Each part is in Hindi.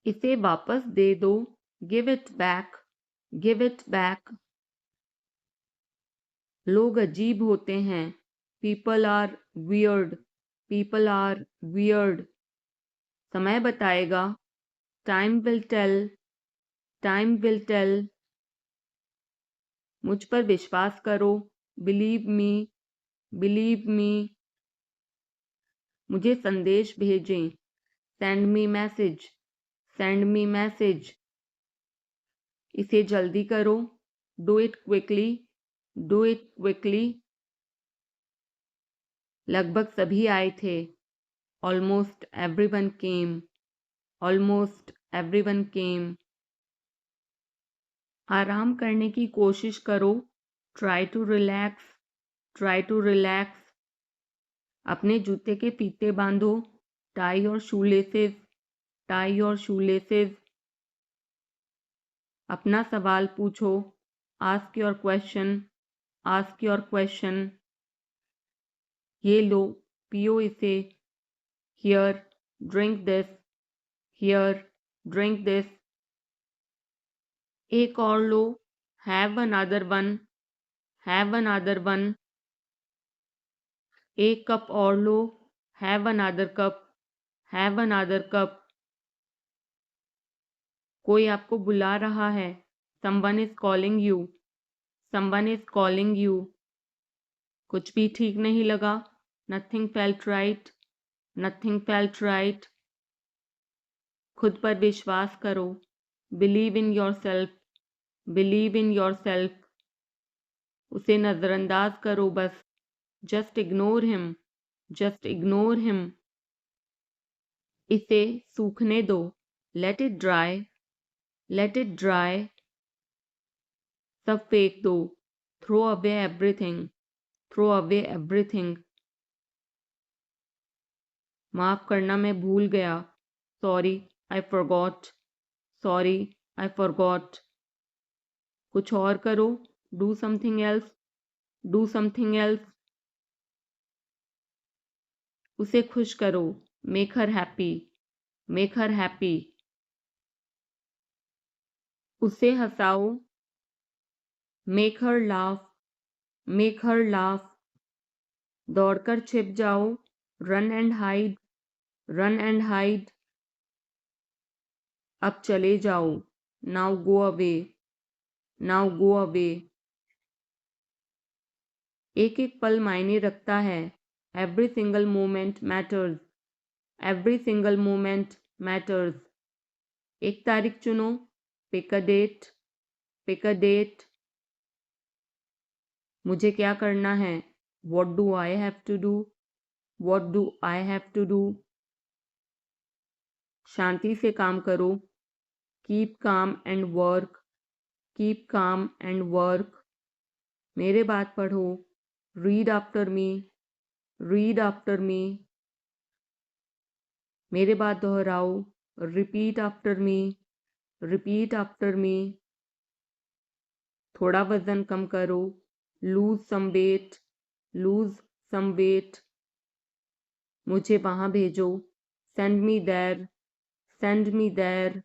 इसे वापस दे दो, give it back, give it back. लोग अजीब होते हैं, people are weird, people are weird. समय बताएगा, time will tell, time will tell. मुझ पर विश्वास करो, बिलीव मी, बिलीव मी। मुझे संदेश भेजें, send me message, send me message. इसे जल्दी करो, do it quickly, do it quickly. लगभग सभी आए थे, almost everyone came, almost everyone came. आराम करने की कोशिश करो, try to relax, try to relax. अपने जूते के फीते बांधो, टाई और शूलेसेस, टाई और शूलेसेस। अपना सवाल पूछो, ask your question, ask your question. ये लो, पियो इसे, here, drink this, here, drink this. एक और लो, have another one, have another one. एक कप और लो, have another cup, have another cup. कोई आपको बुला रहा है, someone is calling you, someone is calling you. कुछ भी ठीक नहीं लगा, nothing felt right, nothing felt right. खुद पर विश्वास करो, believe in your self, believe in your self. उसे नजरअंदाज करो बस, just ignore him, just ignore him. इसे सूखने दो, let it dry, let it dry. सब फेंक दो, throw away everything, throw away everything. माफ करना, मैं भूल गया, sorry I forgot, sorry I forgot. कुछ और करो, do something else, do something else. उसे खुश करो, make her happy, make her happy. उसे हंसाओ, make her laugh, make her laugh. दौड़कर छिप जाओ, run and hide, run and hide. अब चले जाओ, now go away, now go away. एक एक पल मायने रखता है, every single moment matters, every single moment matters. एक तारीख चुनो, pick a date, pick a date. मुझे क्या करना है, what do I have to do, what do I have to do. शांति से काम करो, keep calm and work, keep calm and work. मेरे बात पढ़ो, read after me, read after me. मेरे बात दोहराओ, repeat after me, repeat after me. थोड़ा वजन कम करो, lose some weight, lose some weight. मुझे वहां भेजो, send me there, send me there.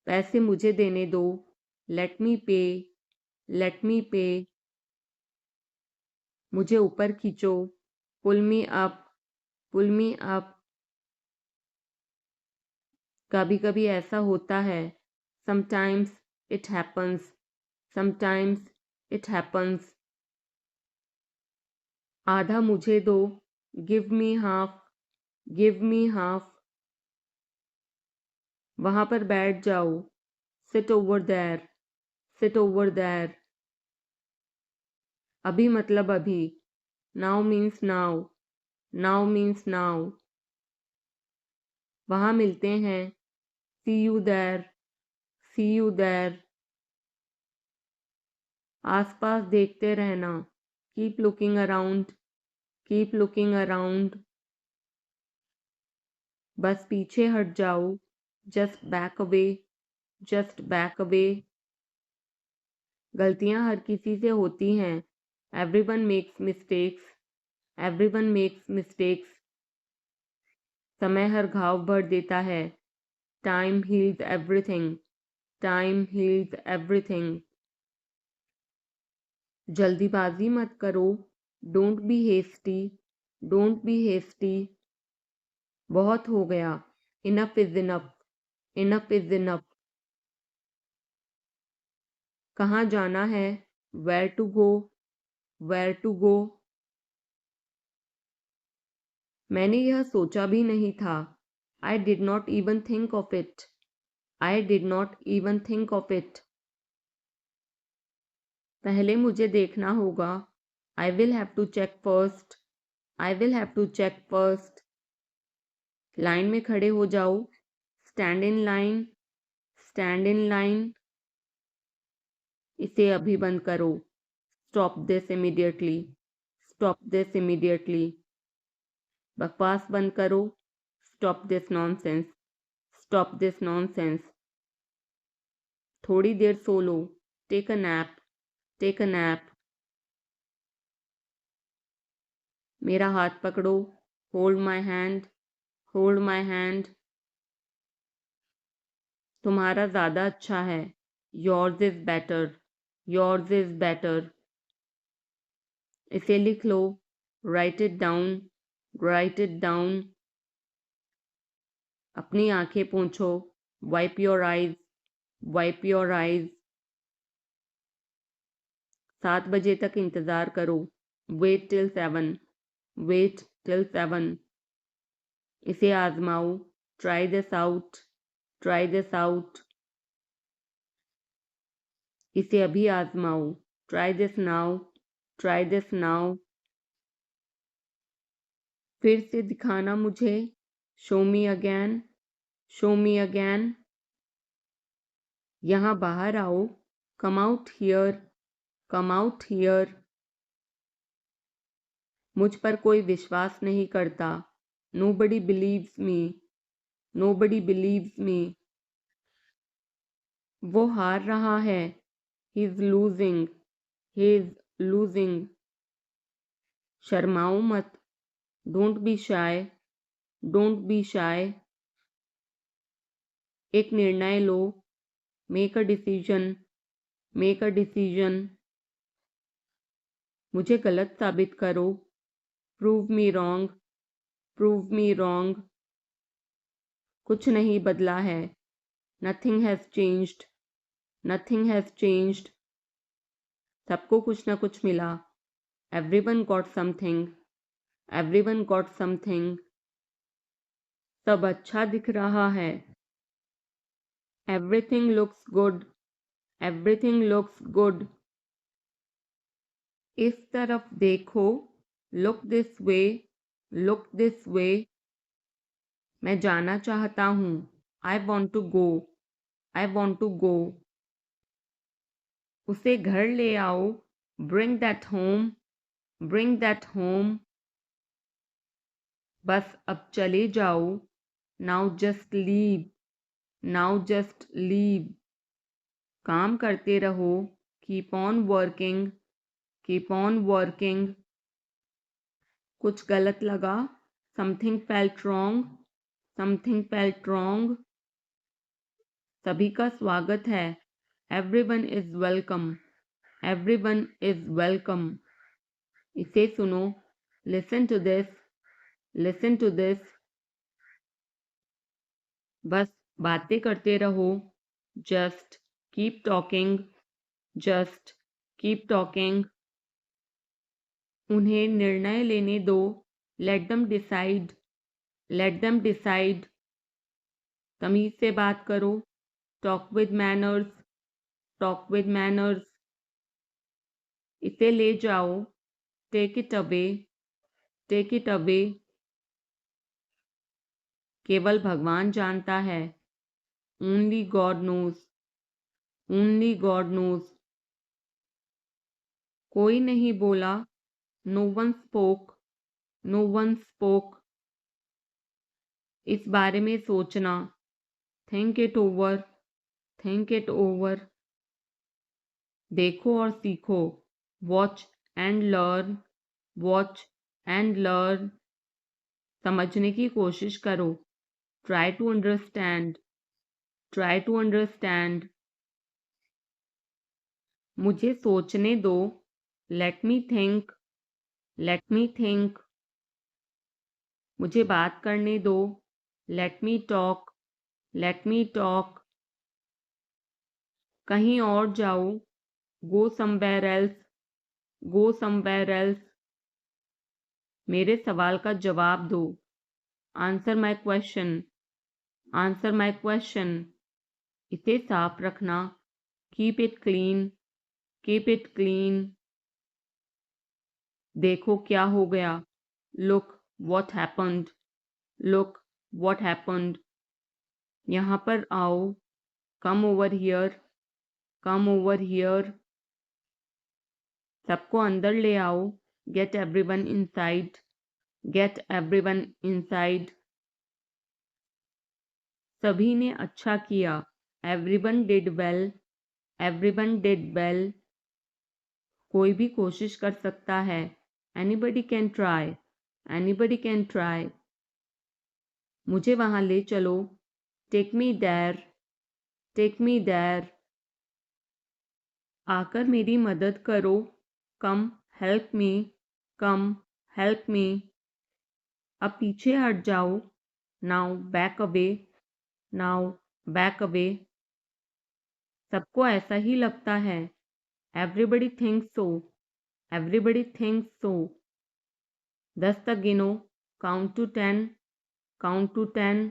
पैसे मुझे देने दो, लेट मी पे, लेट मी पे। मुझे ऊपर खींचो, पुल मी अप, पुल मी अप। कभी कभी ऐसा होता है, sometimes it happens, sometimes it happens. आधा मुझे दो, give me half, give me half. वहां पर बैठ जाओ, sit over there, sit over there. अभी मतलब अभी, now means now, now means now. वहां मिलते हैं, see you there, see you there. आसपास देखते रहना, keep looking around, keep looking around. बस पीछे हट जाओ, just back away, just back away. गलतियां हर किसी से होती हैं, everyone makes mistakes, everyone makes mistakes. समय हर घाव भर देता है। Time heals everything, time heals everything. जल्दीबाजी मत करो, don't be hasty, don't be hasty. बहुत हो गया, enough is enough, enough is enough. कहाँ जाना है, where to go, where to go. मैंने यह सोचा भी नहीं था, I did not even think of it, I did not even think of it. पहले मुझे देखना होगा, I will have to check first, I will have to check first. Line में खड़े हो जाओ, stand in line, stand in line. इसे अभी बंद करो, stop this immediately, stop this immediately. बकवास बंद करो, stop this nonsense, stop this nonsense. थोड़ी देर सो लो, take a nap, take a nap. मेरा हाथ पकड़ो, hold my hand, hold my hand. तुम्हारा ज़्यादा अच्छा है, yours is better, yours is better. इसे लिख लो, write it down, write it down. अपनी आंखें पोंछो, wipe your eyes, wipe your eyes. 7 बजे तक इंतज़ार करो, वेट टिल 7, वेट टिल 7। इसे आजमाओ, try this out, try this out. इसे अभी आजमाओ, try this now, try this now. फिर से दिखाना मुझे, show me again, show me again. यहाँ बाहर आओ, come out here, come out here. मुझ पर कोई विश्वास नहीं करता, nobody believes me, nobody believes me. वो हार रहा है, he is losing, he is losing. शर्माओ मत, don't be shy, don't be shy. एक निर्णय लो, make a decision, make a decision. मुझे गलत साबित करो, prove me wrong, prove me wrong. कुछ नहीं बदला है, nothing has changed, nothing has changed. सबको कुछ न कुछ मिला, everyone got something, everyone got something. सब अच्छा दिख रहा है, everything looks good, everything looks good. इस तरफ देखो, look this way, look this way. मैं जाना चाहता हूँ, I want to go, I want to go. उसे घर ले आओ, bring that home, bring that home. बस अब चले जाओ, now just leave, now just leave. काम करते रहो, keep on working, keep on working. कुछ गलत लगा, something felt wrong, something felt wrong. सभी का स्वागत है, everyone is welcome, everyone is welcome. इसे सुनो, listen to this, listen to this. बस बातें करते रहो, just keep talking, just keep talking. उन्हें निर्णय लेने दो, let them decide, let them decide. तमीज से बात करो, talk with manners, talk with manners. इसे ले जाओ, take it away, take it away. केवल भगवान जानता है, only God knows, only God knows. कोई नहीं बोला, no one spoke, no one spoke. इस बारे में सोचना, think it over, think it over. देखो और सीखो, watch and learn, watch and learn. समझने की कोशिश करो। Try to understand, try to understand. मुझे सोचने दो, let me think, let me think. मुझे बात करने दो, let me talk, let me talk. कहीं और जाओ, go somewhere else, go somewhere else. मेरे सवाल का जवाब दो, answer my question, answer my question. इसे साफ रखना, keep it clean, keep it clean. देखो क्या हो गया, look what happened, look what happened. यहाँ पर आओ, come over here, come over here. सबको अंदर ले आओ, get everyone inside, get everyone inside. सभी ने अच्छा किया, everyone did well, everyone did well. कोई भी कोशिश कर सकता है, anybody can try, anybody can try. मुझे वहां ले चलो, take me there, take me there. आकर मेरी मदद करो, कम हेल्प मी, कम हेल्प मी। अब पीछे हट जाओ, now back away, now back away. सबको ऐसा ही लगता है, एवरीबडी थिंक्स सो, एवरीबडी थिंक्स सो। 10 तक गिनो, काउंट टू 10, काउंट टू 10।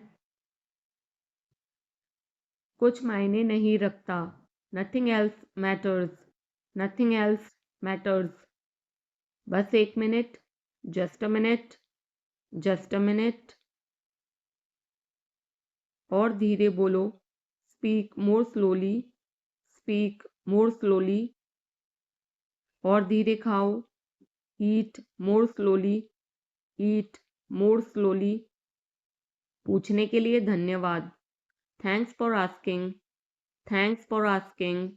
कुछ मायने नहीं रखता, nothing else matters, nothing else matters. बस 1 minute, just a minute, just a minute. और धीरे बोलो, speak more slowly, speak more slowly. और धीरे खाओ, ईट मोर स्लोली, ईट मोर स्लोली। पूछने के लिए धन्यवाद, thanks for asking, thanks for asking.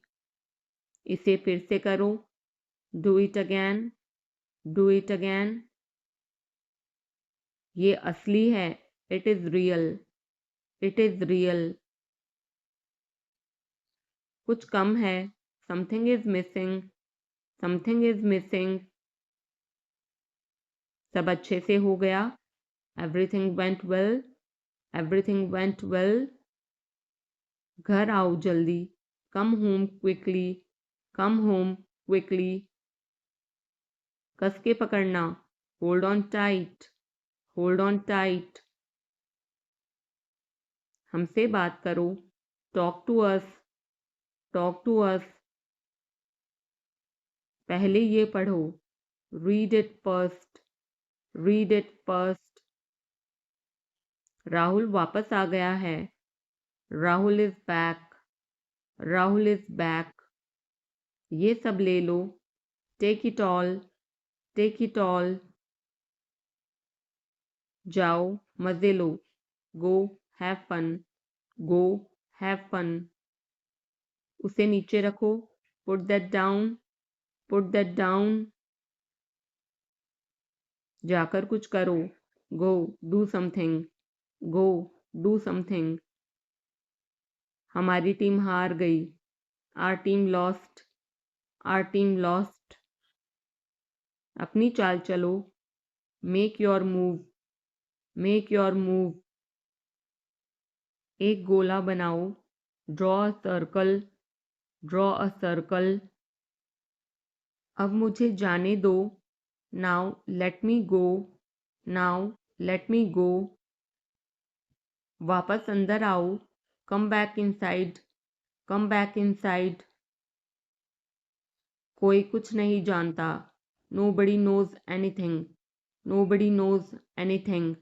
इसे फिर से करो, do it again, do it again. ये असली है, it is real, it is real. कुछ कम है, something is missing, something is missing. सब अच्छे से हो गया, everything went well, everything went well. घर आओ जल्दी, come home quickly, come home quickly. कस के पकड़ना, hold on tight, hold on tight. हमसे बात करो, talk to us, talk to us. पहले ये पढ़ो, read it first, read it first. Rahul वापस आ गया है, Rahul is back, Rahul is back. ये सब ले लो, take it all, take it all. जाओ मजे लो, go have fun, go have fun. उसे नीचे रखो, put that down, put that down. जाकर कुछ करो, go do something, go do something. हमारी टीम हार गई, our team lost, are team lost. अपनी चाल चलो, make your move, make your move. एक गोला बनाओ, draw a circle, draw a circle. अब मुझे जाने दो, now let me go, now let me go. वापस अंदर आओ, come back inside, come back inside. कोई कुछ नहीं जानता, nobody knows anything, nobody knows anything.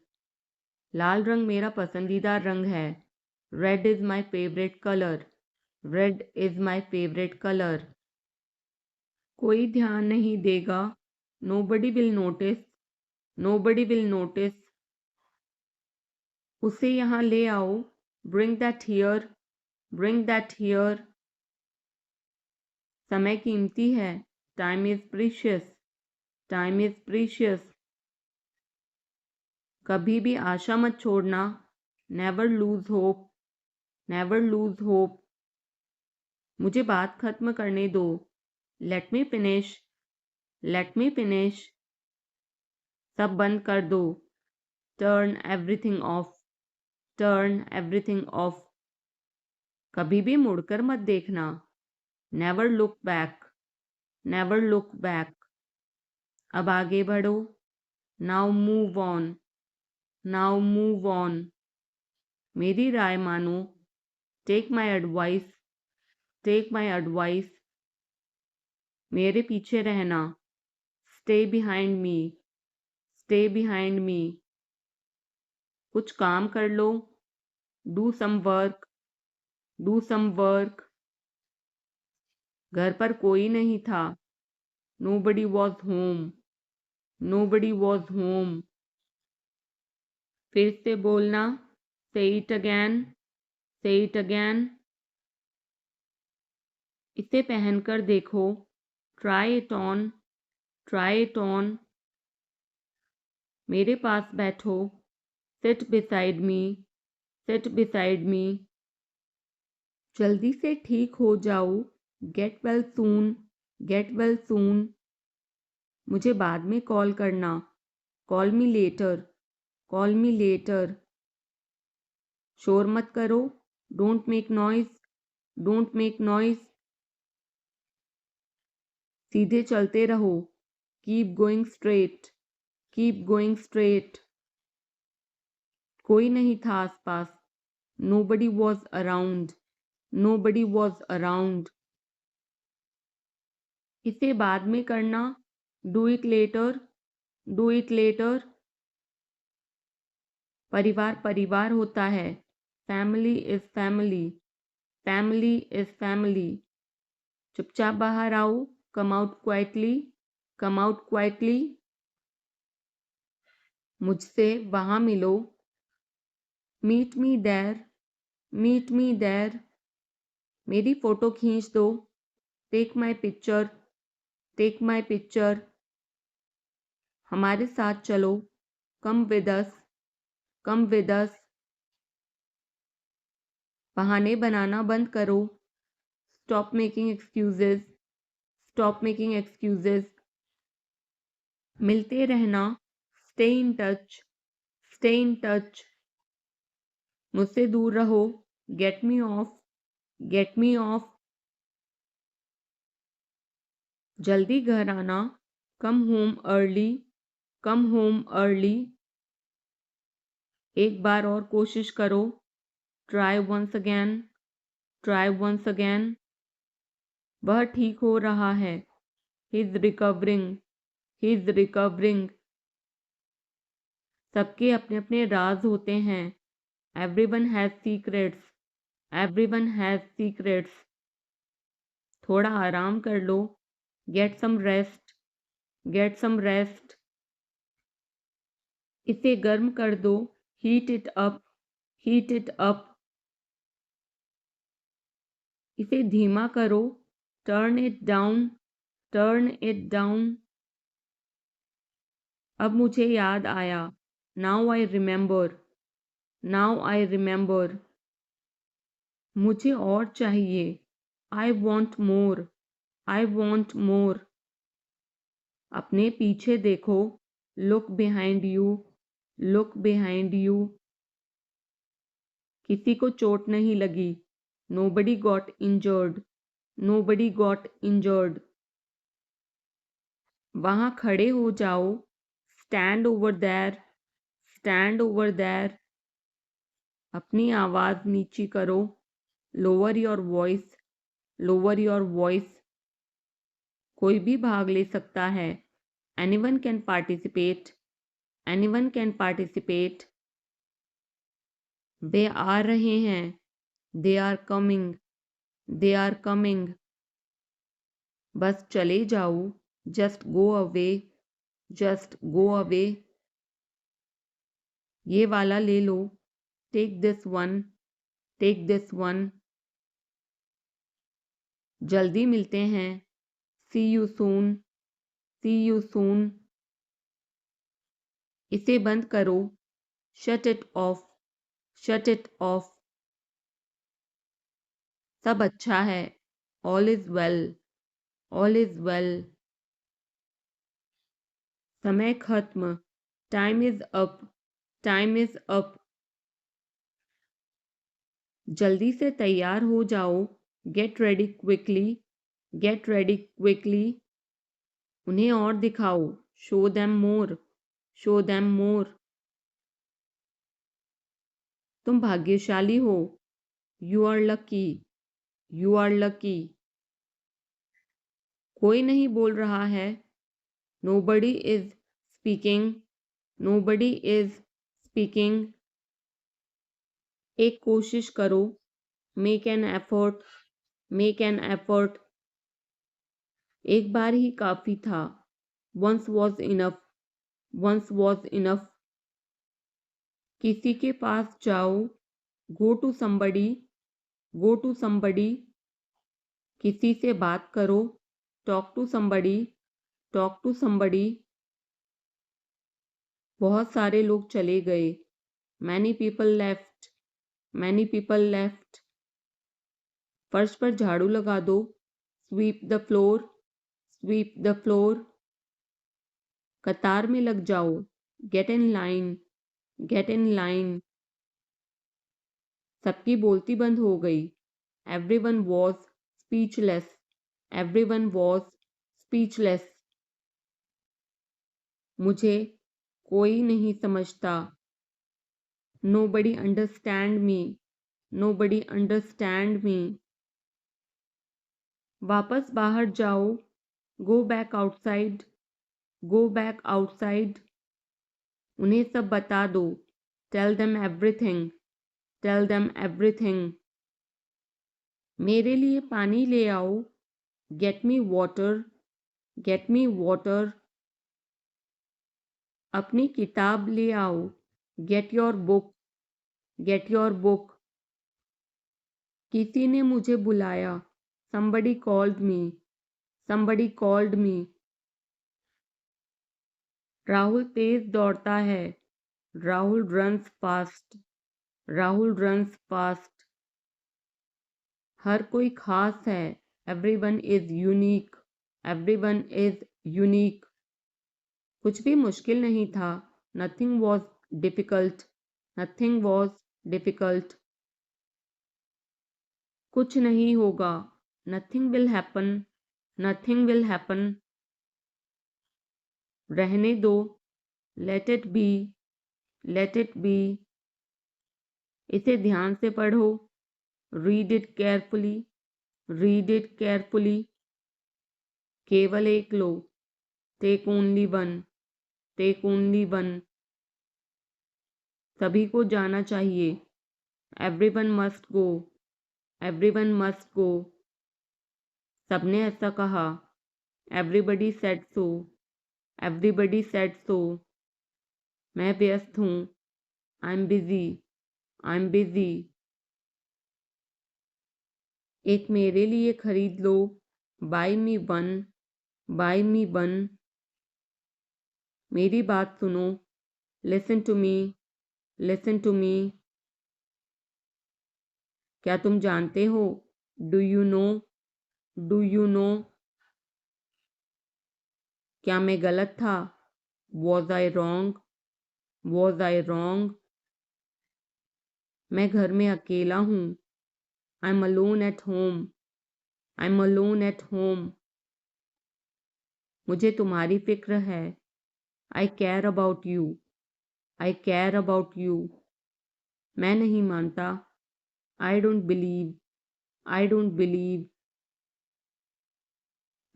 लाल रंग मेरा पसंदीदा रंग है, red is my favourite colour, red is my favourite colour. कोई ध्यान नहीं देगा, nobody will notice, nobody will notice. उसे यहाँ ले आओ, bring that here, bring that here. समय कीमती है, time is precious, time is precious. कभी भी आशा मत छोड़ना, never lose hope, never lose hope. मुझे बात खत्म करने दो, let me finish, let me finish. सब बंद कर दो, turn everything of, turn everything of. कभी भी मुड़कर मत देखना, never look back, never look back. अब आगे बढ़ो, now move on, now move on. मेरी राय मानो, take my advice, take my advice. मेरे पीछे रहना, stay behind me, stay behind me. कुछ काम कर लो, do some work, do some work. घर पर कोई नहीं था, nobody was home, nobody was home। फिर से बोलना, say it again, say it again। इसे पहनकर देखो, try it on, try it on। मेरे पास बैठो, sit beside me, sit beside me। जल्दी से ठीक हो जाओ, get well soon, get well soon। मुझे बाद में कॉल करना, call me later, call me later। शोर मत करो, don't make noise, don't make noise. सीधे चलते रहो, keep going straight, keep going straight. कोई नहीं था आसपास, nobody was around, nobody was around. इसे बाद में करना, do it later, do it later. परिवार परिवार होता है, family is family, family is family. चुपचाप बाहर आओ, come out quietly, come out quietly. मुझसे वहां मिलो, meet me there, meet me there. मेरी फोटो खींच दो, take my picture, take my picture. हमारे साथ चलो, come with us, come with us. बहाने बनाना बंद करो, stop making excuses, stop making excuses. मिलते रहना, stay in touch, stay in touch. मुझसे दूर रहो, get me off, get me off. जल्दी घर आना, come home early, come home early. एक बार और कोशिश करो, try once again, try once again. वह ठीक हो रहा है, he is recovering, he is recovering. सबके अपने अपने राज होते हैं, everyone has secrets, everyone has secrets. थोड़ा आराम कर लो, get some rest, get some rest. इसे गर्म कर दो, heat it up, heat it up. इसे धीमा करो, turn it down, turn it down. अब मुझे याद आया, now I remember, now I remember. मुझे और चाहिए, I want more, I want more. अपने पीछे देखो, look behind you, look behind you. किसी को चोट नहीं लगी, nobody got injured, nobody got injured। वहां खड़े हो जाओ, stand over there, stand over there। अपनी आवाज नीची करो, lower your voice, lower your voice। कोई भी भाग ले सकता है, anyone can participate, anyone can participate। वे आ रहे हैं, they are coming, they are coming। बस चले जाओ, just go away, just go away। ये वाला ले लो, take this one, take this one। जल्दी मिलते हैं, see you soon, see you soon। इसे बंद करो, shut it off, shut it off. सब अच्छा है, all is well, all is well. समय खत्म, time is up, time is up. जल्दी से तैयार हो जाओ, get ready quickly, get ready quickly. उन्हें और दिखाओ, show them more, show them more. तुम भाग्यशाली हो, you are lucky, you are lucky. कोई नहीं बोल रहा है, nobody is speaking, nobody is speaking. एक कोशिश करो, make an effort, make an effort. एक बार ही काफी था, once was enough, once was enough. किसी के पास जाओ, go to somebody, go to somebody. किसी से बात करो, talk to somebody, talk to somebody. बहुत सारे लोग चले गए, many people left, many people left. फर्श पर झाड़ू लगा दो, sweep the floor, sweep the floor. कतार में लग जाओ, get in line, get in line. सबकी बोलती बंद हो गई, everyone was speechless, everyone was speechless. मुझे कोई नहीं समझता, nobody understand me, nobody understand me. वापस बाहर जाओ, go back outside, go back outside. उन्हें सब बता दो, tell them everything, tell them everything. मेरे लिए पानी ले आओ, get me water, get me water. अपनी किताब ले आओ, get your book, get your book. किसी ने मुझे बुलाया, somebody called me, somebody called me. Rahul तेज दौड़ता है, Rahul runs fast, Rahul runs fast. हर कोई खास है, everyone is unique, everyone is unique. कुछ भी मुश्किल नहीं था, nothing was difficult, nothing was difficult. कुछ नहीं होगा, nothing will happen, nothing will happen. रहने दो, let it be, let it be. इसे ध्यान से पढ़ो, read it carefully, read it carefully. केवल एक लो, take only one, take only one. सभी को जाना चाहिए, everyone must go, everyone must go. सबने ऐसा कहा, everybody said so, everybody said so. मैं व्यस्त हूँ, I'm busy, I'm busy. एक मेरे लिए खरीद लो, buy me one, buy me one. मेरी बात सुनो, listen to me, listen to me. क्या तुम जानते हो, do you know, do you know. क्या मैं गलत था, was I wrong, was I wrong. मैं घर में अकेला हूँ, I'm alone at home, I'm alone at home. मुझे तुम्हारी फिक्र है, I care about you, I care about you. मैं नहीं मानता, I don't believe, I don't believe.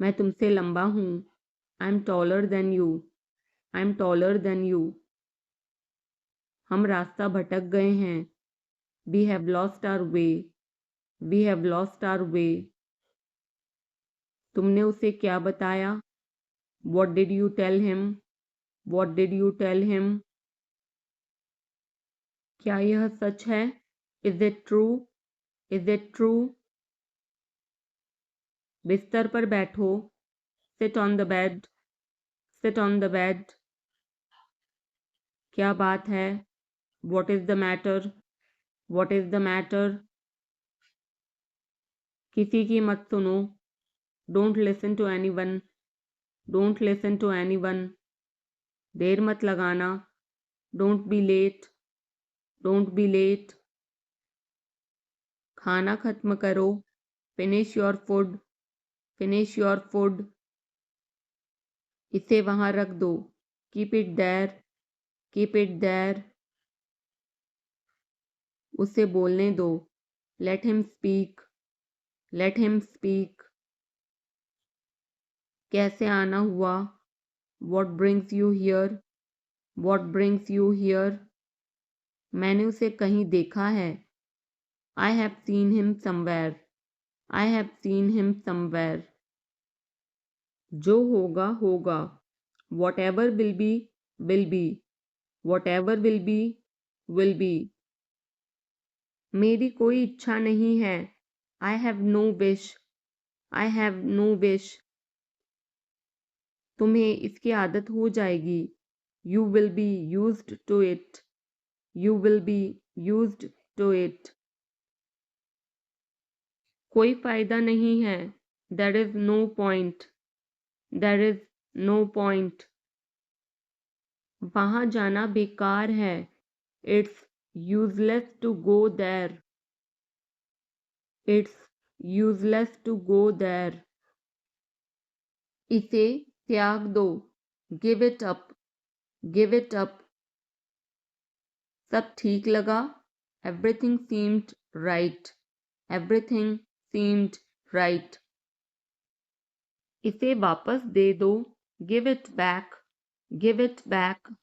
मैं तुमसे लंबा हूँ, I'm taller than you, I'm taller than you. हम रास्ता भटक गए हैं, we have lost our way, we have lost our way. तुमने उसे क्या बताया, what did you tell him, what did you tell him. क्या यह सच है, is it true, is it true. बिस्तर पर बैठो, sit on the bed, sit on the bed. क्या बात है, What is the matter? What is the matter? किसी की मत सुनो. Don't listen to anyone. Don't listen to anyone. देर मत लगाना. Don't be late. Don't be late. खाना खत्म करो. Finish your food. Finish your food. इसे वहां रख दो. Keep it there. Keep it there. उसे बोलने दो. Let him speak. Let him speak. कैसे आना हुआ? What brings you here? What brings you here? मैंने उसे कहीं देखा है. I have seen him somewhere. I have seen him somewhere. जो होगा होगा. Whatever will be will be. Whatever will be will be. मेरी कोई इच्छा नहीं है. I have no wish. I have no wish. तुम्हें इसकी आदत हो जाएगी. You will be used to it. You will be used to it. कोई फायदा नहीं है. There is no point. There is no point. वहां जाना बेकार है. It's useless to go there. It's useless to go there. इसे त्याग दो. Give it up. Give it up. सब ठीक लगा. Everything seemed right. Everything seemed right. इसे वापस दे दो. Give it back. Give it back.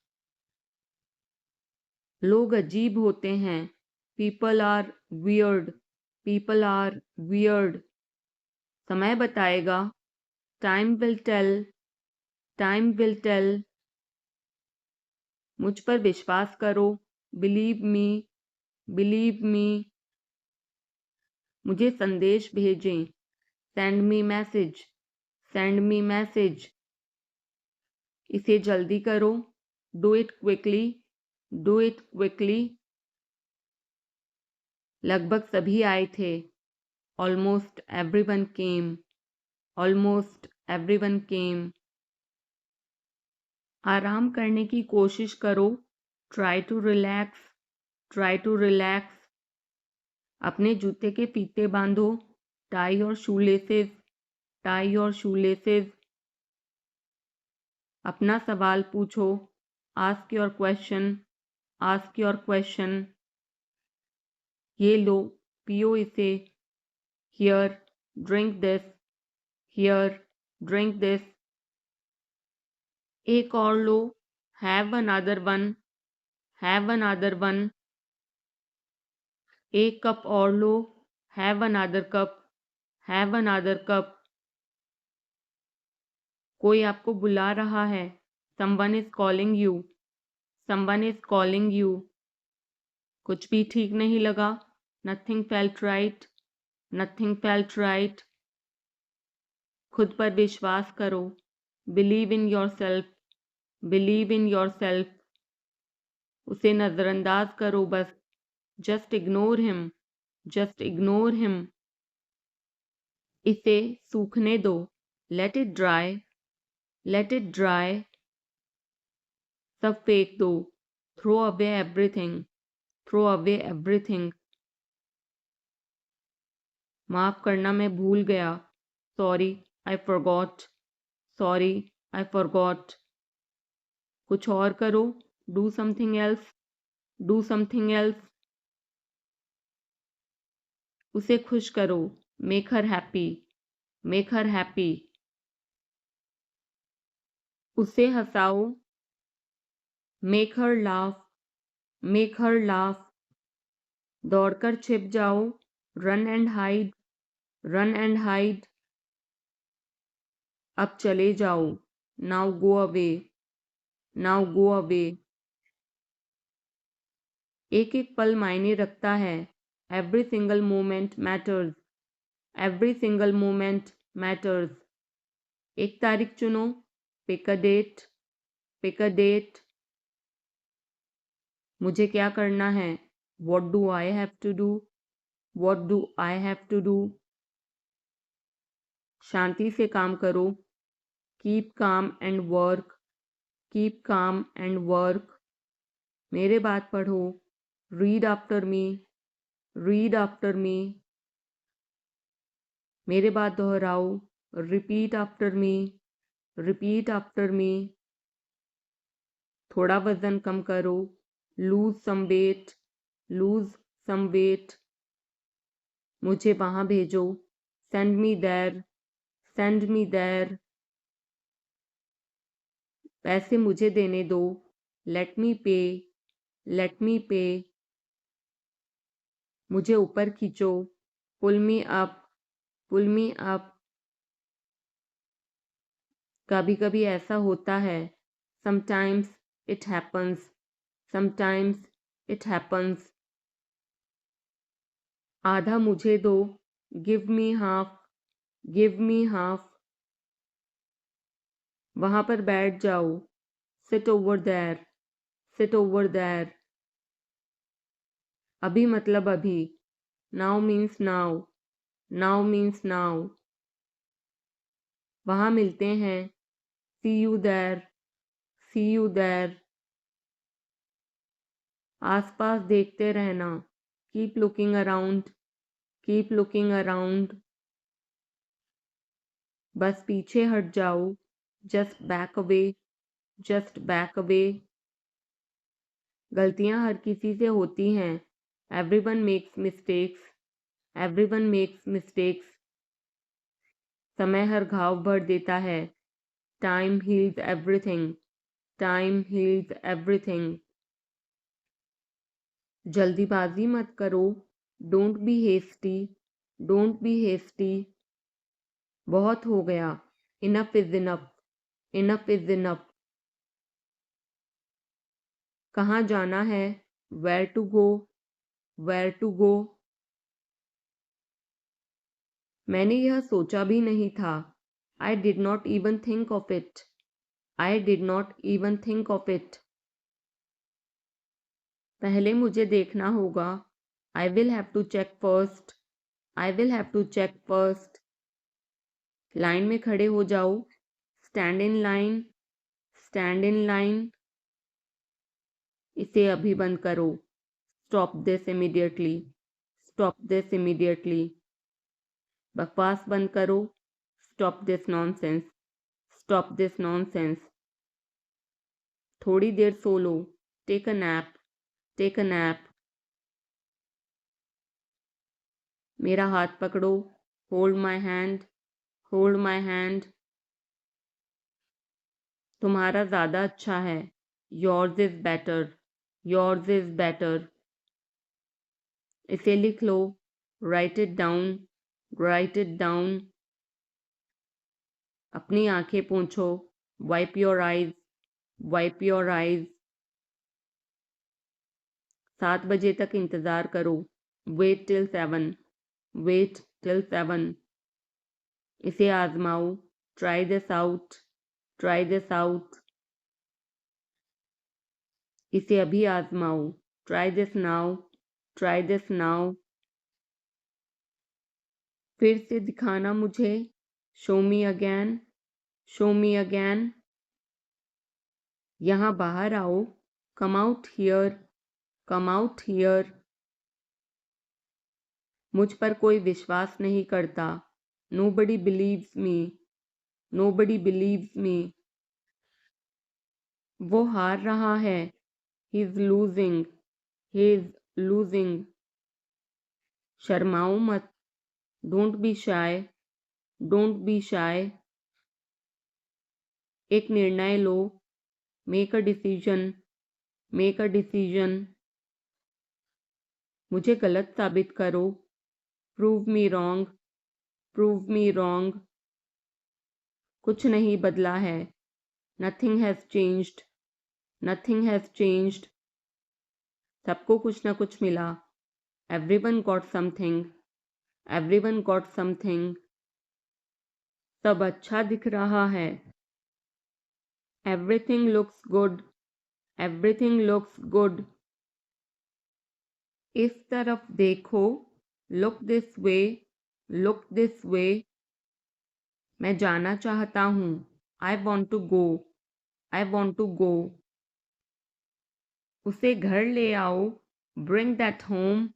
लोग अजीब होते हैं. People are weird. People are weird. समय बताएगा. Time will tell. Time will tell. मुझ पर विश्वास करो. Believe me. Believe me. मुझे संदेश भेजें. Send me message. Send me message. इसे जल्दी करो. Do it quickly. Do it quickly. लगभग सभी आए थे. Almost everyone came. Almost everyone came. आराम करने की कोशिश करो. Try to relax. Try to relax. अपने जूते के फीते बांधो. Tie your shoelaces. Tie your shoelaces. अपना सवाल पूछो. Ask your question. Ask your question. ये लो. पियो इसे. Here, drink this. Here, drink this. एक और लो. Have another one. Have another one. एक कप और लो. Have another cup. Have another cup. कोई आपको बुला रहा है. Someone is calling you. Someone is calling you. कुछ भी ठीक नहीं लगा. Nothing felt right. Nothing felt right. खुद पर विश्वास करो. Believe in yourself. Believe in yourself. उसे नजरअंदाज करो बस. Just ignore him. Just ignore him. इसे सूखने दो. Let it dry. Let it dry. सब फेंक दो. Throw away everything. Throw away everything. माफ करना मैं भूल गया. Sorry, I forgot. Sorry, I forgot. कुछ और करो. Do something else. Do something else. उसे खुश करो. Make her happy. Make her happy. उसे हंसाओ. Make her laugh. Make her laugh. दौड़कर छिप जाओ. Run and hide. Run and hide. अब चले जाओ. Now go away. Now go away. एक एक पल मायने रखता है. Every single moment matters. Every single moment matters. एक तारीख चुनो. Pick a date. Pick a date. मुझे क्या करना है? What do I have to do? What do I have to do? शांति से काम करो। Keep calm and work. Keep calm and work. मेरे बात पढ़ो। Read after me. Read after me. मेरे बात दोहराओ। Repeat after me. Repeat after me. थोड़ा वजन कम करो। Lose some weight. Lose some weight. मुझे वहां भेजो। Send me there. Send me there. पैसे मुझे देने दो। Let me pay. Let me pay. मुझे ऊपर खींचो। Pull me up. Pull me up. कभी कभी ऐसा होता है। Sometimes it happens. Sometimes it happens. आधा मुझे दो। Give me half. Give me half. वहां पर बैठ जाओ। Sit over there. Sit over there. अभी मतलब अभी। Now means now. Now means now. वहां मिलते हैं। See you there. See you there. आसपास देखते रहना। Keep looking around. Keep looking around. बस पीछे हट जाओ। Just back away. Just back away. गलतियां हर किसी से होती हैं। Everyone makes mistakes. Everyone makes mistakes. समय हर घाव भर देता है। Time heals everything. Time heals everything. जल्दीबाजी मत करो। Don't be hasty. Don't be hasty. बहुत हो गया। Enough is enough. Enough is enough. कहाँ जाना है? Where to go? Where to go? मैंने यह सोचा भी नहीं था। I did not even think of it. I did not even think of it. पहले मुझे देखना होगा। I will have to check first. I will have to check first. Line में खड़े हो जाओ। Stand in line. Stand in line. इसे अभी बंद करो। Stop this immediately. Stop this immediately. बकवास बंद करो। Stop this nonsense. Stop this nonsense. थोड़ी देर सो लो। Take a nap. Take a nap. मेरा हाथ पकड़ो। Hold my hand. Hold my hand. तुम्हारा ज़्यादा अच्छा है। Yours is better. Yours is better. इसे लिख लो। Write it down. Write it down. अपनी आंखें पोंछो। Wipe your eyes. Wipe your eyes. 7 बजे तक इंतज़ार करो। Wait till 7. Wait till 7. इसे आजमाओ। Try this out. Try this out. इसे अभी आजमाओ। Try this now. Try this now. फिर से दिखाना मुझे। Show me again. Show me again. यहाँ बाहर आओ। Come out here. Come out here. मुझ पर कोई विश्वास नहीं करता। Nobody believes me. Nobody believes me. वो हार रहा है। He is losing. He is losing. शर्माओ मत। Don't be shy. Don't be shy. एक निर्णय लो। Make a decision. Make a decision. मुझे गलत साबित करो। Prove me wrong. Prove me wrong. कुछ नहीं बदला है। Nothing has changed. Nothing has changed. सबको कुछ न कुछ मिला। Everyone got something. Everyone got something. सब अच्छा दिख रहा है। Everything looks good. Everything looks good. इस तरफ देखो, look this way, look this way. मैं जाना चाहता हूँ, I want to go, I want to go. उसे घर ले आओ, bring that home,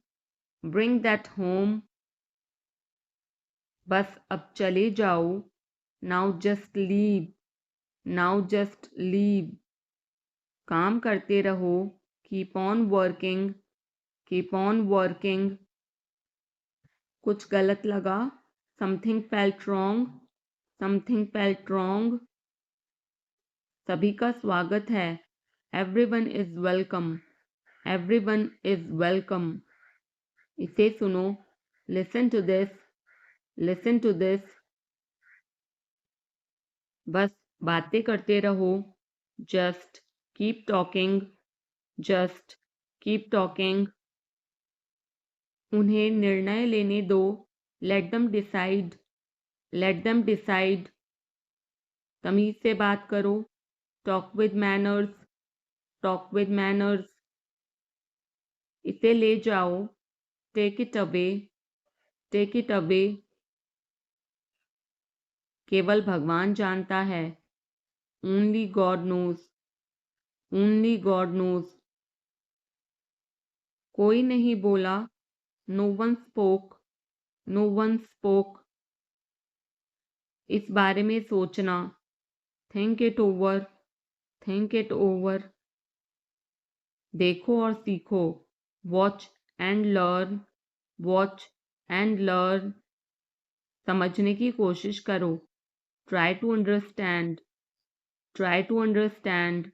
bring that home. बस अब चले जाओ, now just leave, now just leave. काम करते रहो, keep on working, keep on working. कुछ गलत लगा, something felt wrong, something felt wrong. सभी का स्वागत है, everyone is welcome, everyone is welcome. इसे सुनो, listen to this, listen to this. बस बातें करते रहो, just keep talking, just keep talking. उन्हें निर्णय लेने दो, let them decide, let them decide. तमीज से बात करो, talk with manners, talk with manners. इसे ले जाओ, take it away, take it away. केवल भगवान जानता है, only God knows, only God knows. कोई नहीं बोला, no one spoke, no one spoke. इस बारे में सोचना, think it over, think it over. देखो और सीखो, watch and learn, watch and learn. समझने की कोशिश करो, try to understand, try to understand.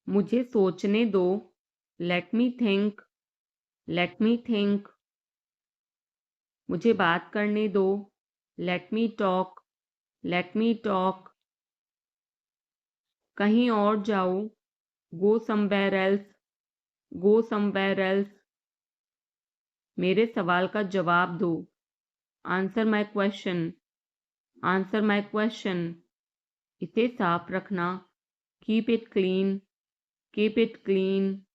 मुझे सोचने दो, let me think, let me think. मुझे बात करने दो, let me talk, let me talk. कहीं और जाओ, go somewhere else, go somewhere else. मेरे सवाल का जवाब दो, answer my question, answer my question. इसे साफ रखना, keep it clean, keep it clean.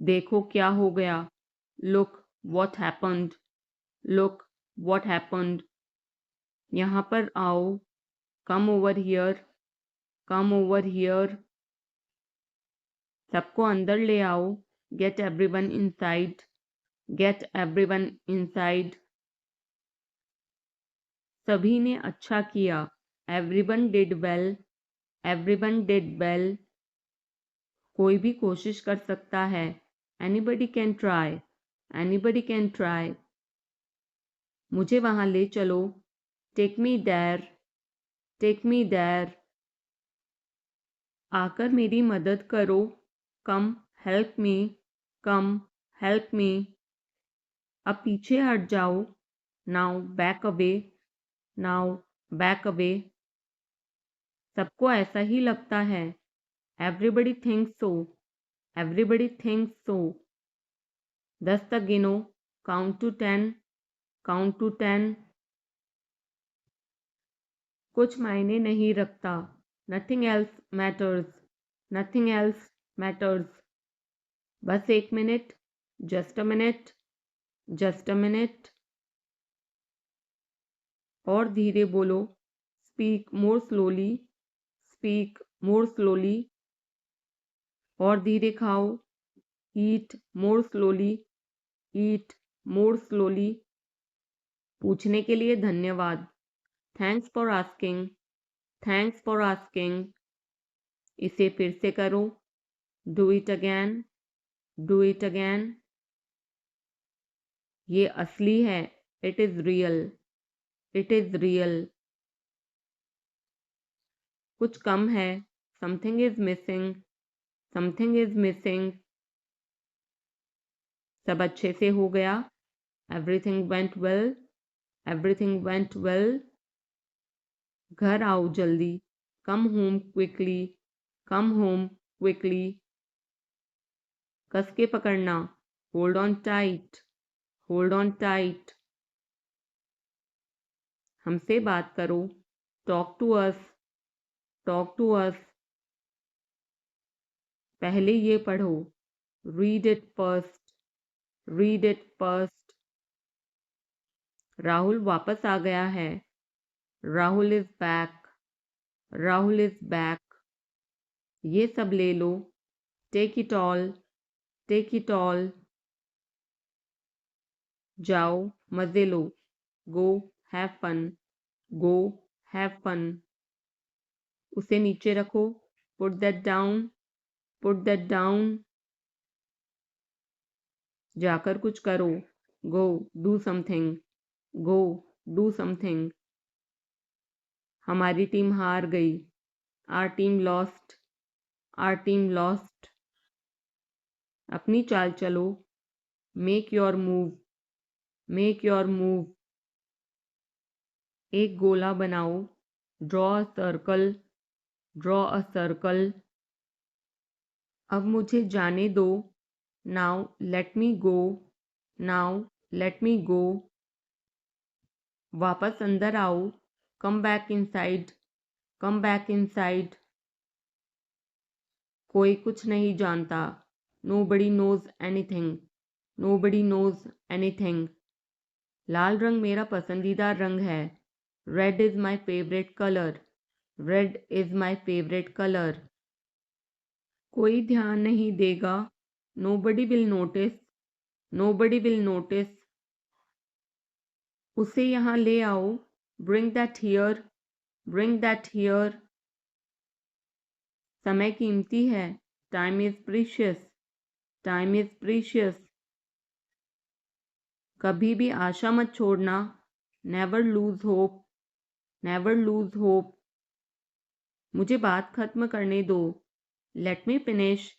देखो क्या हो गया, look what happened, look what happened. यहाँ पर आओ, come over here, come over here. सबको अंदर ले आओ, get everyone inside, get everyone inside. सभी ने अच्छा किया, everyone did well, everyone did well. कोई भी कोशिश कर सकता है, anybody can try, anybody can try. मुझे वहां ले चलो, take me there, take me there. आकर मेरी मदद करो, कम हेल्प मी, कम हेल्प मी। अब पीछे हट जाओ, now back away, now back away. सबको ऐसा ही लगता है, एवरीबडी थिंक्स सो, एवरीबडी थिंक्स सो। 10 तक गिनो, काउंट टू 10, काउंट टू 10। कुछ मायने नहीं रखता, nothing else matters, nothing else matters. बस एक minute, just a minute, just a minute. और धीरे बोलो, speak more slowly, speak more slowly. और धीरे खाओ, ईट मोर स्लोली, ईट मोर स्लोली। पूछने के लिए धन्यवाद, thanks for asking, thanks for asking. इसे फिर से करो, do it again, do it again. ये असली है, it is real, it is real. कुछ कम है, something is missing, something is missing. सब अच्छे से हो गया, everything went well, everything went well. घर आओ जल्दी, come home quickly, come home quickly. कस के पकड़ना, hold on tight, hold on tight. हमसे बात करो, talk to us, talk to us. पहले ये पढ़ो, read it first, read it first. Rahul वापस आ गया है, Rahul is back, Rahul is back. ये सब ले लो, take it all, take it all. जाओ, मजे लो, go have fun, go have fun. उसे नीचे रखो, put that down, put that down. जाकर कुछ करो, go do something, go do something. हमारी टीम हार गई, our team lost, are team lost. अपनी चाल चलो, make your move, make your move. एक गोला बनाओ, draw a circle, draw a circle. अब मुझे जाने दो, now let me go, now let me go. वापस अंदर आओ, come back inside, come back inside. कोई कुछ नहीं जानता, nobody knows anything, nobody knows anything. लाल रंग मेरा पसंदीदा रंग है, red is my favourite colour, red is my favourite colour. कोई ध्यान नहीं देगा, nobody will notice, nobody will notice. उसे यहाँ ले आओ, bring that here, bring that here. समय कीमती है, time is precious, time is precious. कभी भी आशा मत छोड़ना, never lose hope, never lose hope. मुझे बात खत्म करने दो, let me finish,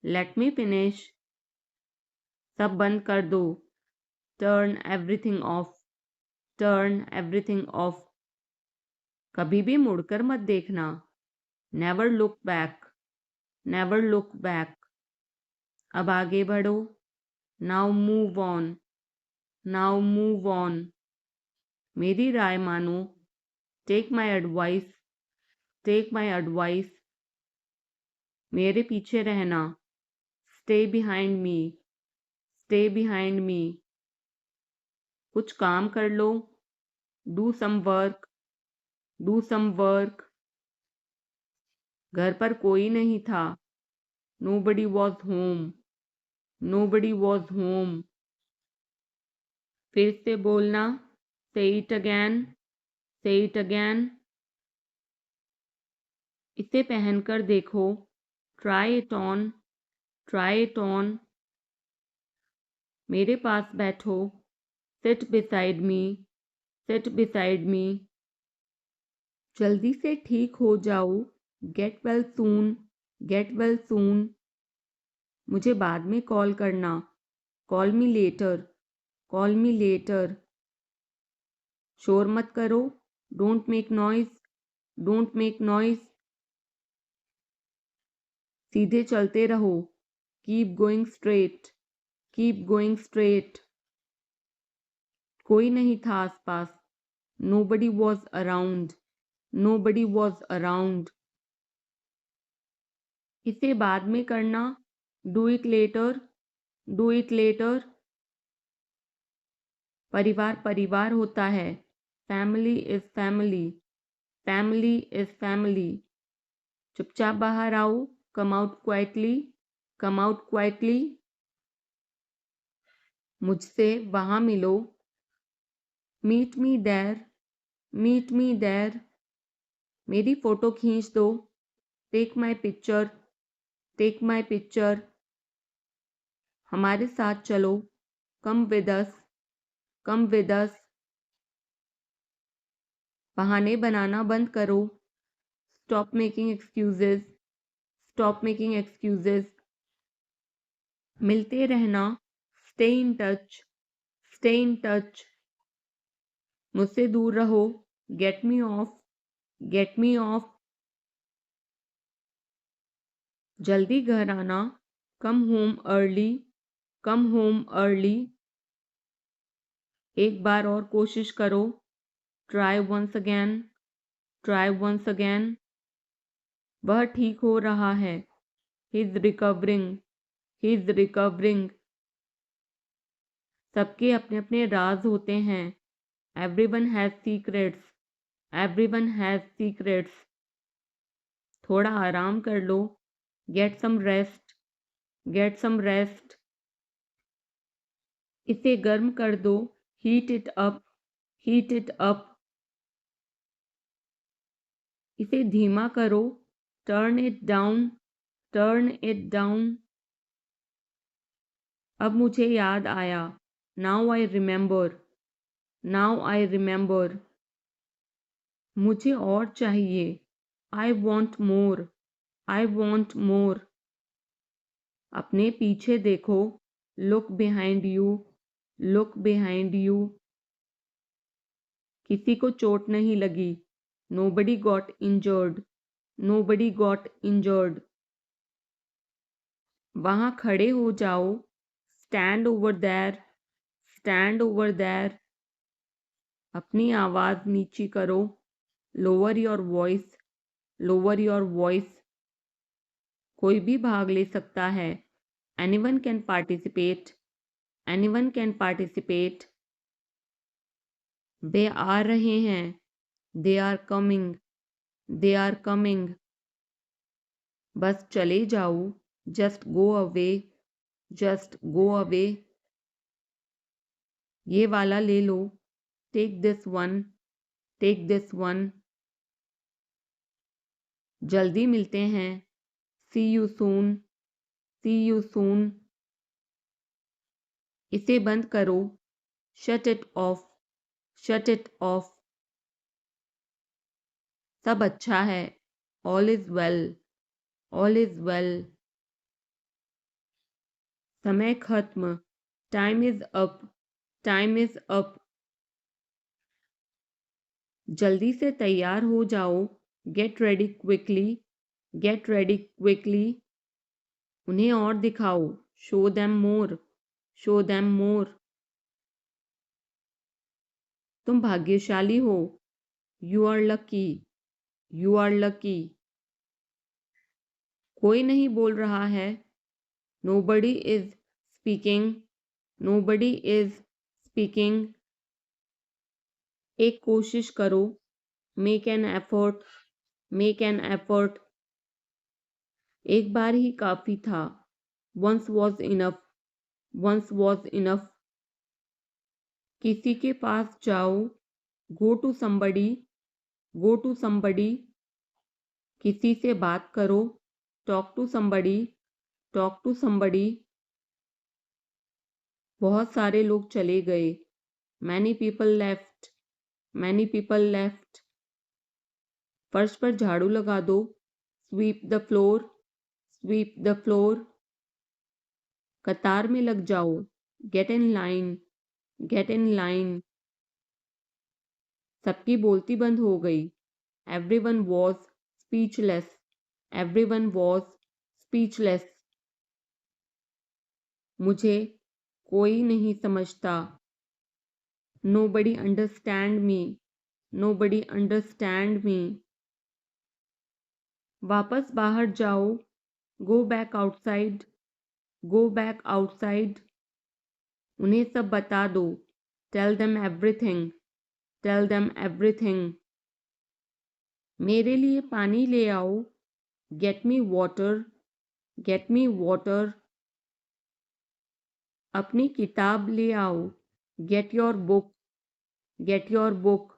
let me finish. सब बंद कर दो, turn everything of, turn everything of. कभी भी मुड़कर मत देखना, never look back, never look back. अब आगे बढ़ो, now move on, now move on. मेरी राय मानो, take my advice, take my advice. मेरे पीछे रहना, stay behind me, stay behind me. कुछ काम कर लो, do some work, do some work. घर पर कोई नहीं था, nobody was home, nobody was home. फिर से बोलना, say it again, say it again. इसे पहनकर देखो, try it on, try it on. मेरे पास बैठो, seat beside me, seat beside me. जल्दी से ठीक हो जाओ, get well soon, get well soon. मुझे बाद में कॉल करना, call me later, call me later. शोर मत करो, don't make noise, don't make noise. सीधे चलते रहो, keep going straight, keep going straight. कोई नहीं था आसपास, nobody was around, nobody was around. इसे बाद में करना, do it later, do it later. परिवार परिवार होता है, family is family, family is family. चुपचाप बाहर आओ, come out quietly, come out quietly. मुझसे वहां मिलो, meet me there, meet me there. मेरी फोटो खींच दो, take my picture, take my picture. हमारे साथ चलो, come with us, come with us. बहाने बनाना बंद करो, stop making excuses, stop making excuses. मिलते रहना, stay in touch, stay in touch. मुझसे दूर रहो, get me off, get me off. जल्दी घर आना, come home early, come home early. एक बार और कोशिश करो, try once again, try once again. वह ठीक हो रहा है, he is recovering, he is recovering. सबके अपने अपने राज होते हैं। Everyone has secrets, everyone has secrets. थोड़ा आराम कर लो, get some rest, get some rest. इसे गर्म कर दो, heat it up, heat it up. इसे धीमा करो, turn it down, turn it down. अब मुझे याद आया, now I remember, now I remember. मुझे और चाहिए, I want more, I want more. अपने पीछे देखो, look behind you, look behind you. किसी को चोट नहीं लगी, nobody got injured, nobody got injured. वहां खड़े हो जाओ, stand over there, stand over there. अपनी आवाज नीची करो, lower your voice, lower your voice. कोई भी भाग ले सकता है, anyone can participate, anyone can participate. वे आ रहे हैं, they are coming, they are coming. बस चले जाओ, just go away, just go away. ये वाला ले लो, take this one, take this one. जल्दी मिलते हैं, see you soon, C you soon. इसे बंद करो, shut it off, shut it off. सब अच्छा है, all is well, all is well. समय खत्म, time is up, time is up. जल्दी से तैयार हो जाओ, get ready quickly, get ready quickly. उन्हें और दिखाओ, show them more, show them more. तुम भाग्यशाली हो, you are lucky, you are lucky. कोई नहीं बोल रहा है, nobody is speaking, nobody is speaking. एक कोशिश करो, make an effort, make an effort. एक बार ही काफी था, once was enough, once was enough. किसी के पास जाओ, go to somebody, go to somebody. किसी से बात करो, talk to somebody, talk to somebody. बहुत सारे लोग चले गए, many people left, many people left. फर्श पर झाड़ू लगा दो, sweep the floor, sweep the floor. कतार में लग जाओ, get in line, get in line. सबकी बोलती बंद हो गई, everyone was speechless, everyone was speechless. मुझे कोई नहीं समझता, nobody understand me, nobody understand me. वापस बाहर जाओ, go back outside, go back outside. उन्हें सब बता दो, tell them everything, tell them everything. मेरे लिए पानी ले आओ, get me water, get me water. अपनी किताब ले आओ, get your book, get your book.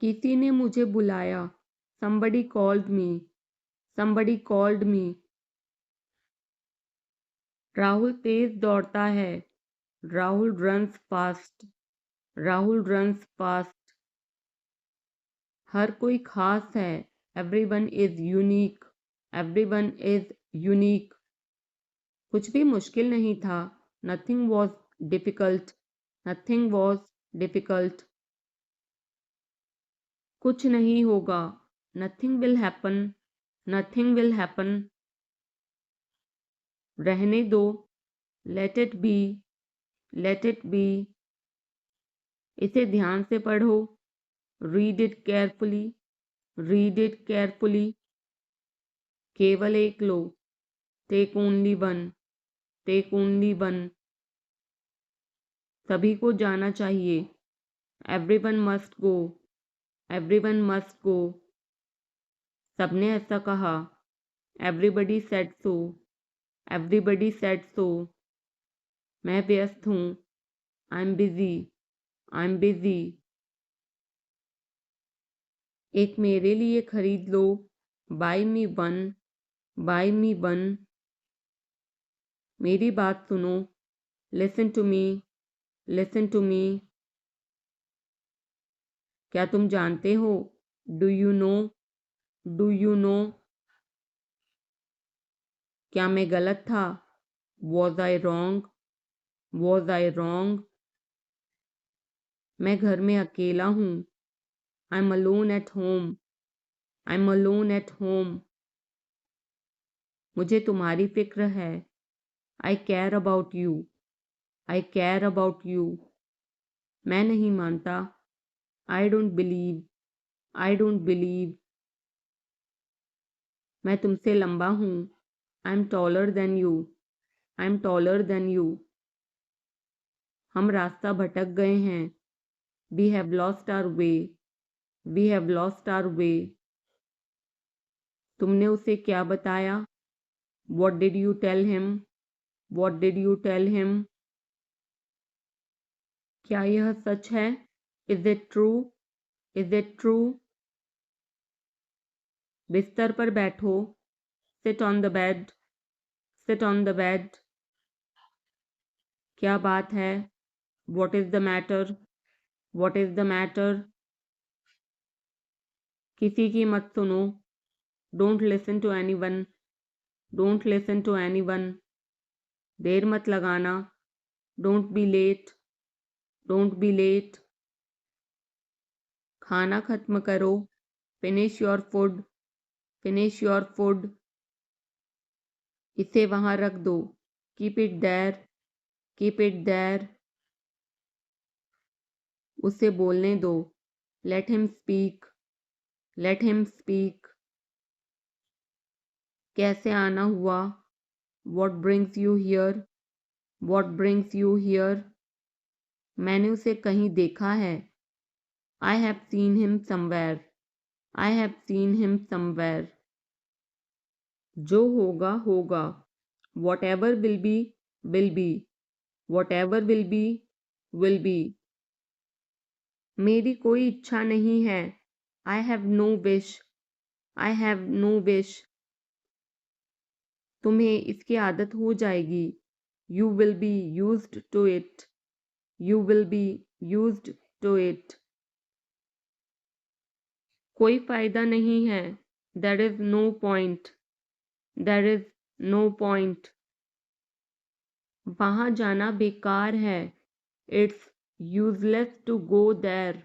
किसी ने मुझे बुलाया, somebody called me, somebody called me। Rahul तेज दौड़ता है, Rahul runs fast, Rahul runs fast. हर कोई खास है, everyone is unique, everyone is unique. कुछ भी मुश्किल नहीं था, nothing was difficult, nothing was difficult. कुछ नहीं होगा, nothing will happen, nothing will happen. रहने दो, let it be, let it be. इसे ध्यान से पढ़ो, read it carefully, read it carefully. केवल एक लो, take only one, take only one. सभी को जाना चाहिए, everyone must go, everyone must go. सबने ऐसा कहा, everybody said so, everybody said so. मैं व्यस्त हूँ, I am busy, I am busy. एक मेरे लिए खरीद लो, buy me one, buy me one. मेरी बात सुनो, listen to me, listen to me. क्या तुम जानते हो, do you know, do you know. क्या मैं गलत था, was I wrong, was I wrong. मैं घर में अकेला हूँ, I am alone at home, I am alone at home. मुझे तुम्हारी फिक्र है, I care about you, I care about you. मैं नहीं मानता, I don't believe, I don't believe. मैं तुमसे लंबा हूँ, I am taller than you, I am taller than you. हम रास्ता भटक गए हैं, we have lost our way, we have lost our way. तुमने उसे क्या बताया, what did you tell him, what did you tell him. क्या यह सच है, is it true, is it true. बिस्तर पर बैठो, sit on the bed, sit on the bed. क्या बात है, what is the matter, what is the matter. किसी की मत सुनो, don't listen to anyone, don't listen to anyone. देर मत लगाना, don't be late, don't be late. खाना खत्म करो, finish your food, finish your food. इसे वहां रख दो, keep it there, keep it there. उसे बोलने दो, let him speak, let him speak. कैसे आना हुआ, what brings you here, what brings you here. मैंने उसे कहीं देखा है, I have seen him somewhere, I have seen him somewhere. जो होगा होगा, whatever will be, will be, whatever will be, will be. मेरी कोई इच्छा नहीं है, I have no wish, I have no wish. तुम्हें इसकी आदत हो जाएगी, you will be used to it, you will be used to it. कोई फायदा नहीं है, there is no point, there is no point. वहां जाना बेकार है, it's useless to go there,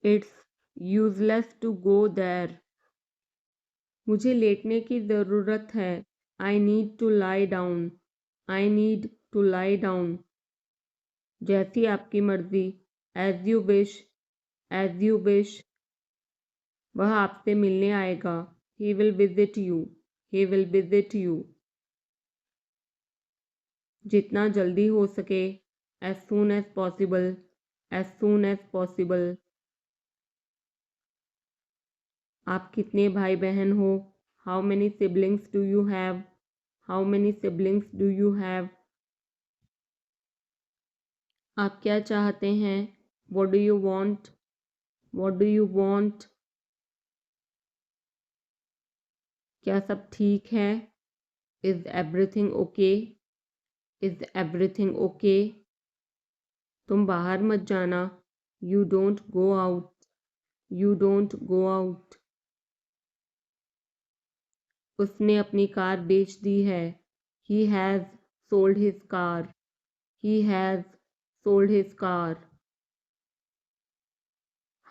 it's useless to go there. मुझे लेटने की ज़रूरत है, I need to lie down, I need to lie down. जैसी आपकी मर्जी, as you wish, as you wish. वह आपसे मिलने आएगा, he will visit you, he will visit you. जितना जल्दी हो सके, as soon as possible, as soon as possible. आप कितने भाई बहन हो, how many siblings do you have, how many siblings do you have. आप क्या चाहते हैं, what do you want, what do you want. क्या सब ठीक है, is everything okay, is everything okay. तुम बाहर मत जाना, you don't go out, you don't go out. उसने अपनी कार बेच दी है, he has sold his car, he has sold his car.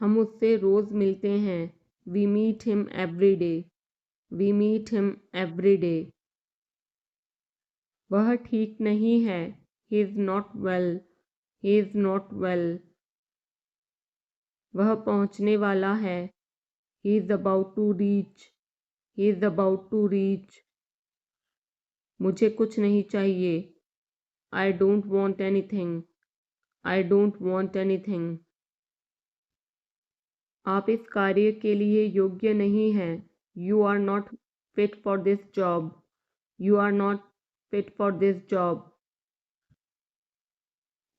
हम उससे रोज़ मिलते हैं, we meet him every day, we meet him every day. वह ठीक नहीं है, he is not well, he is not well. वह पहुंचने वाला है, he is about to reach, he is about to reach. मुझे कुछ नहीं चाहिए। I don't want anything. I don't want anything. आप इस कार्य के लिए योग्य नहीं हैं। You are not fit for this job. You are not fit for this job.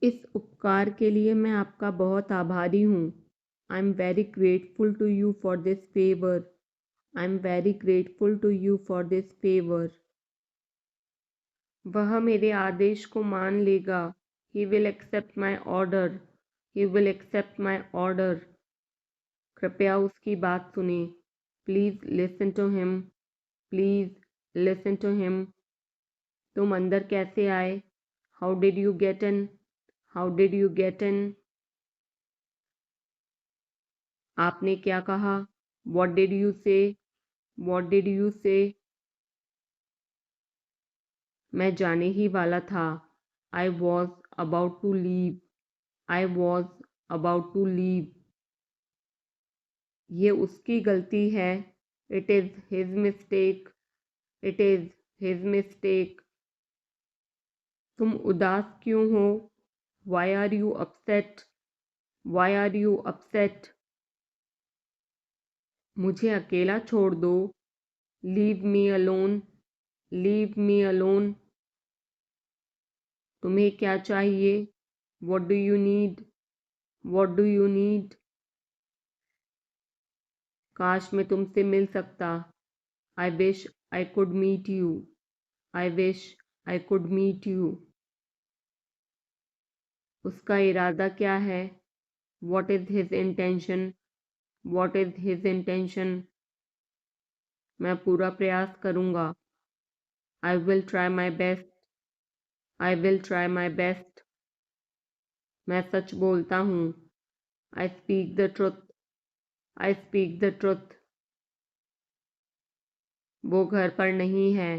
इस उपकार के लिए मैं आपका बहुत आभारी हूँ। I am very grateful to you for this favour. I am very grateful to you for this favour. वह मेरे आदेश को मान लेगा। He will accept my order. He will accept my order. कृपया उसकी बात सुने। Please listen to him. Please listen to him. तुम अंदर कैसे आए? How did you get in? How did you get in? आपने क्या कहा? What did you say? What did you say? मैं जाने ही वाला था। I was about to leave. I was about to leave. ये उसकी गलती है। It is his mistake. It is his mistake. तुम उदास क्यों हो? Why are you upset? Y are you upset? मुझे अकेला छोड़ दो। Leave me alone. Leave me alone. तुम्हें क्या चाहिए? What do you need? What do you need? काश मैं तुमसे मिल सकता। I wish I could meet you. I wish I could meet you. उसका इरादा क्या है? What is his intention? What is his intention? मैं पूरा प्रयास करूँगा। I will try my best. I will try my best. मैं सच बोलता हूँ। I speak the truth. I speak the truth. वो घर पर नहीं है।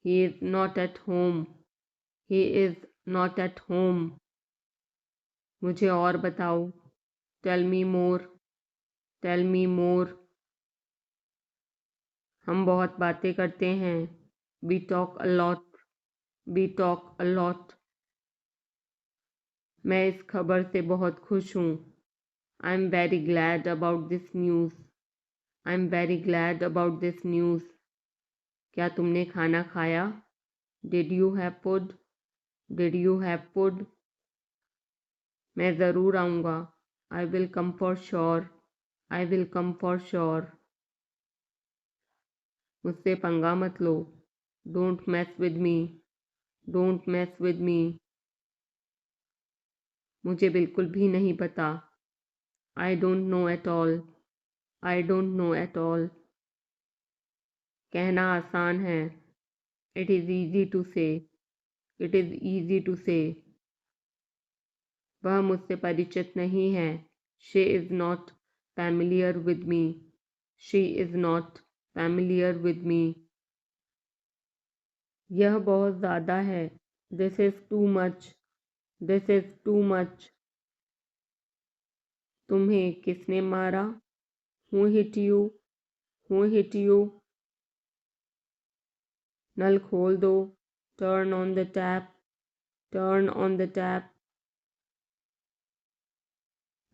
He is not at home. He is not at home. मुझे और बताओ। Tell me more. Tell me more. हम बहुत बातें करते हैं। We talk a lot. We talk a lot. मैं इस खबर से बहुत खुश हूँ। I am very glad about this news. I am very glad about this news. क्या तुमने खाना खाया? Did you have food? Did you have food? मैं ज़रूर आऊँगा। I will come for sure. I will come for sure. मुझसे पंगा मत लो। Don't mess with me. Don't mess with me. मुझे बिल्कुल भी नहीं पता। I don't know at all. I don't know at all. कहना आसान है। It is easy to say. It is easy to say. वह मुझसे परिचित नहीं है। She is not familiar with me. She is not familiar with me. यह बहुत ज़्यादा है। This is too much. This is too much. तुम्हें किसने मारा? Who hit you? Who hit you? नल खोल दो। Turn on the tap. Turn on the tap.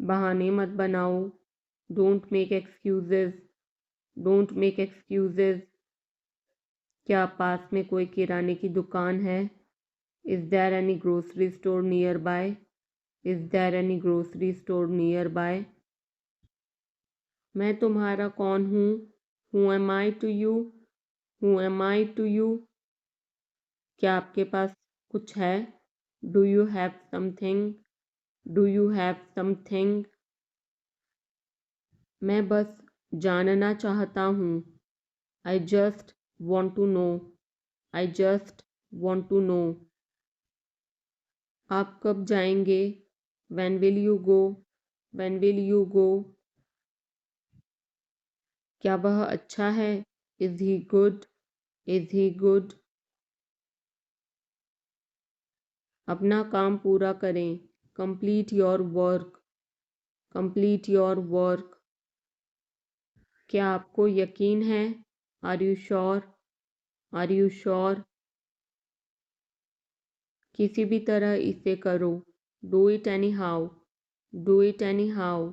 बहाने मत बनाओ। Don't make excuses. Don't make excuses. क्या पास में कोई किराने की दुकान है? Is there any grocery store nearby? Is there any grocery store nearby? मैं तुम्हारा कौन हूँ? Who am I to you? Who am I to you? क्या आपके पास कुछ है? Do you have something? Do you have something? मैं बस जानना चाहता हूँ। I just want to know. I just want to know. आप कब जाएंगे? When will you go? When will you go? क्या वह अच्छा है? Is he good? Is he good? अपना काम पूरा करें। Complete your work. Complete your work. क्या आपको यकीन है? Are you sure, are you sure. किसी भी तरह इसे करो, do it anyhow, do it any how.